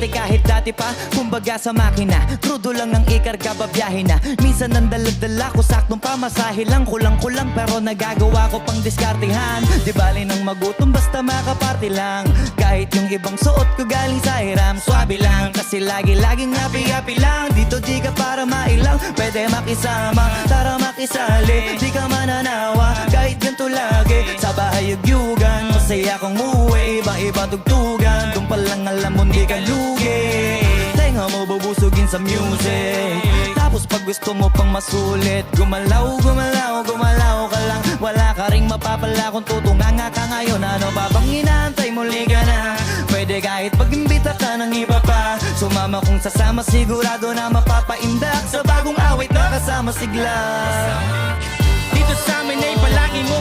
dati kahit dati pa. Kumbaga sa makina, krudo lang ang ikarga, babiyahe na. Minsan ang daladala ko, saktong pamasahe lang. Kulang-kulang pero nagagawa ko pang diskartehan. Di bali nang magutom basta makaparte lang. Kahit yung ibang suot ko galing sa hiram, swabe lang. Kasi lagi-laging happy-happy lang. Dito di ka para mailang, pwede makisama, tara makisali. Di ka mananawa, kahit ganito lagi. Sa bahay yugyugan, masaya kong uwi. Iba-iba tugtugan, doon pa lang alam mo di ka lugi. Tenga mo bubusugin sa music. Tapos pag gusto mo pang masulit, gumalaw, gumalaw, gumalaw ka lang. Wala ka ring mapapala kung tutunganga ka ngayon. Ano pa bang inaantay, muli ka na. Pwede kahit pag-imbita ka ng iba pa. Sumama kung sasama, sigurado na mapapaindak. Sa bagong awit na kasama sigla. Dito sa amin ay palagi mong